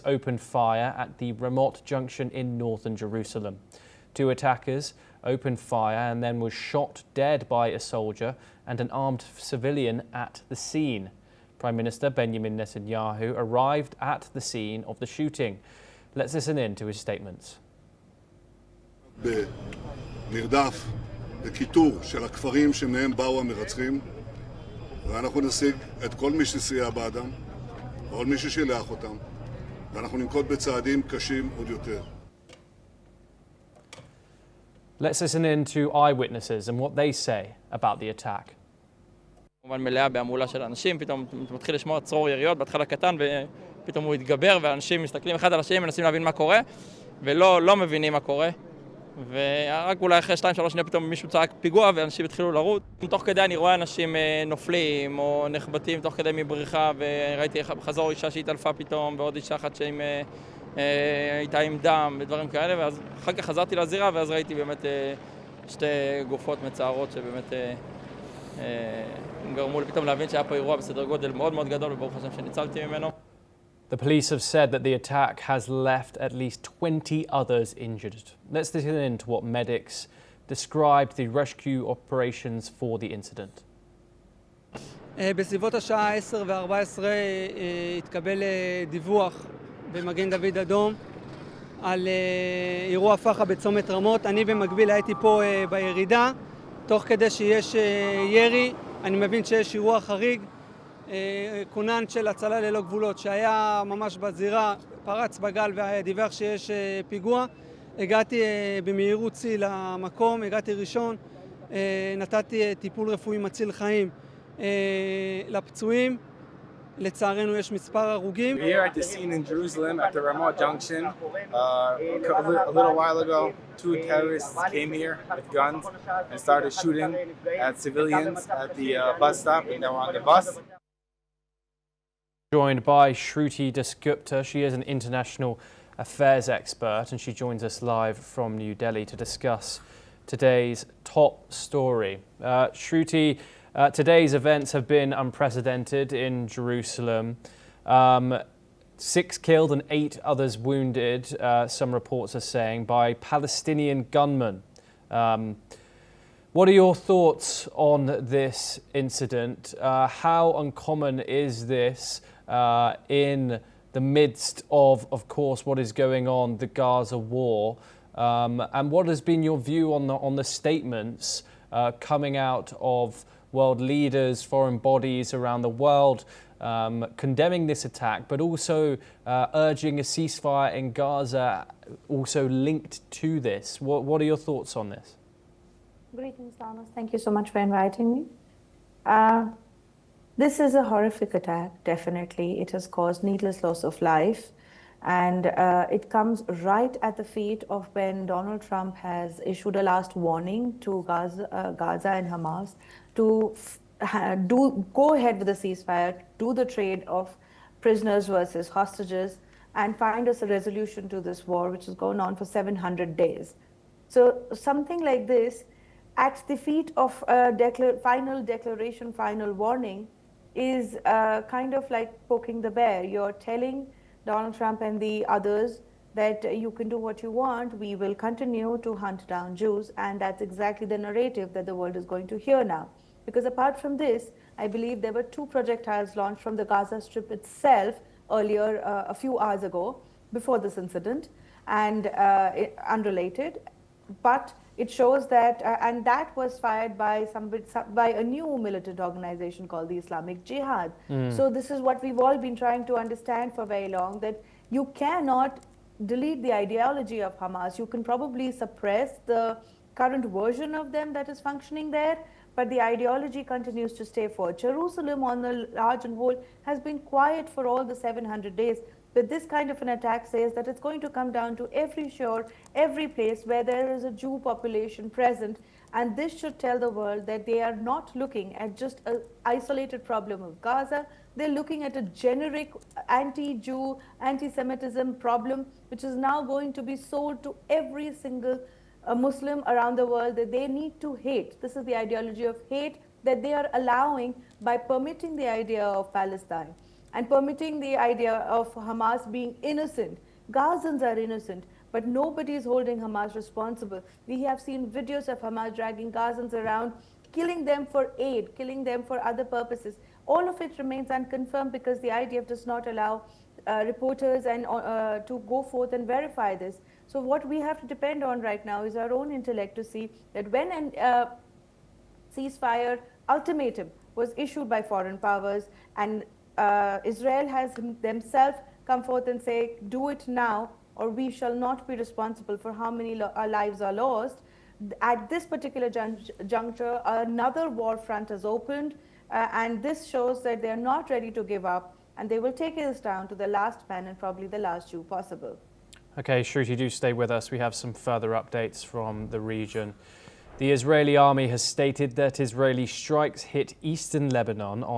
opened fire at the Ramot Junction in northern Jerusalem. Two attackers opened fire and then was shot dead by a soldier and an armed civilian at the scene. Prime Minister Benjamin Netanyahu arrived at the scene of the shooting. Let's listen in to his statements. במרדף, בכיתור של הכפרים שמהם באו המרצחים, ואנחנו נשיג את כל מי שסייע באדם, כל מי ששילח אותם, ואנחנו ננקוט בצעדים קשים עוד יותר. Let's listen in to eyewitnesses and what they say about the attack. כמובן מלאה בהמולה של אנשים, פתאום מתחיל לשמוע צרור יריות, בהתחלה קטן ופתאום הוא התגבר ואנשים מסתכלים אחד על השני, מנסים להבין מה קורה ולא מבינים מה קורה. ורק אולי אחרי 2-3 שניות פתאום מישהו צעק פיגוע ואנשים התחילו לרוץ. תוך כדי אני רואה אנשים נופלים או נחבטים תוך כדי מבריחה, וראיתי בחזור אישה שהתעלפה פתאום ועוד אישה אחת הייתה עם דם ודברים כאלה, ואז אחר כך חזרתי לזירה ואז ראיתי באמת שתי גופות מצערות שבאמת גרמו לי פתאום להבין שהיה פה אירוע בסדר גודל מאוד מאוד גדול וברוך השם שניצלתי ממנו. The police have said that the attack has left at least 20 others injured. Let's listen in to what medics described the rescue operations for the incident. בסביבות השעה 10:14 התקבל דיווח במגן דוד אדום על אירוע פח"ע בצומת רמות. אני במקביל הייתי פה בירידה, תוך כדי שיש ירי, אני מבין שיש אירוע חריג. כונן של הצלה ללא גבולות שהיה ממש בזירה פרץ בגל ודיווח שיש פיגוע. הגעתי במהירות שיא למקום, הגעתי ראשון, נתתי טיפול רפואי מציל חיים לפצועים. לצערנו יש מספר הרוגים. Here at the scene in Jerusalem at the Ramot Junction, a little while ago, two terrorists came here with guns and started shooting at civilians at the bus stop, and they were on the bus. Joined by Shruti Dasgupta. She is an international affairs expert and she joins us live from New Delhi to discuss today's top story. Shruti, today's events have been unprecedented in Jerusalem. 6 killed and 8 others wounded, some reports are saying, by Palestinian gunmen. What are your thoughts on this incident? How uncommon is this in the midst of course, what is going on, the Gaza war? And what has been your view on the statements coming out of world leaders, foreign bodies around the world, condemning this attack, but also urging a ceasefire in Gaza, also linked to this? What are your thoughts on this? Greetings, Thomas. Thank you so much for inviting me. This is a horrific attack, definitely. It has caused needless loss of life. And it comes right at the feet of when Donald Trump has issued a last warning to Gaza and Hamas to go ahead with the ceasefire, do the trade of prisoners versus hostages, and find us a resolution to this war, which has gone on for 700 days. So something like this, at the feet of a final declaration, final warning, is kind of like poking the bear. You're telling Donald Trump and the others that you can do what you want, we will continue to hunt down Jews, and that's exactly the narrative that the world is going to hear now. Because apart from this, I believe there were 2 projectiles launched from the Gaza Strip itself earlier, a few hours ago, before this incident, and unrelated. But it shows that, and that was fired by a new militant organization called the Islamic Jihad. So this is what we've all been trying to understand for very long, that you cannot delete the ideology of Hamas. You can probably suppress the current version of them that is functioning there, but the ideology continues to stay forward. Jerusalem, on the large and whole, has been quiet for all the 700 days. But this kind of an attack says that it's going to come down to every shore, every place where there is a Jew population present. And this should tell the world that they are not looking at just an isolated problem of Gaza. They're looking at a generic anti-Jew, anti-Semitism problem, which is now going to be sold to every single Muslim around the world, that they need to hate. This is the ideology of hate that they are allowing by permitting the idea of Palestine. and permitting the idea of Hamas being innocent. Gazans are innocent, but nobody is holding Hamas responsible. We have seen videos of Hamas dragging Gazans around, killing them for aid, killing them for other purposes. All of it remains unconfirmed because the IDF does not allow reporters and to go forth and verify this. So what we have to depend on right now is our own intellect to see that when a ceasefire ultimatum was issued by foreign powers and Israel has themselves come forth and say, do it now or we shall not be responsible for how many lives are lost. At this particular juncture, another war front has opened, and this shows that they are not ready to give up, and they will take us down to the last man and probably the last Jew possible. Okay, Shruti, do stay with us. We have some further updates from the region. The Israeli army has stated that Israeli strikes hit eastern Lebanon on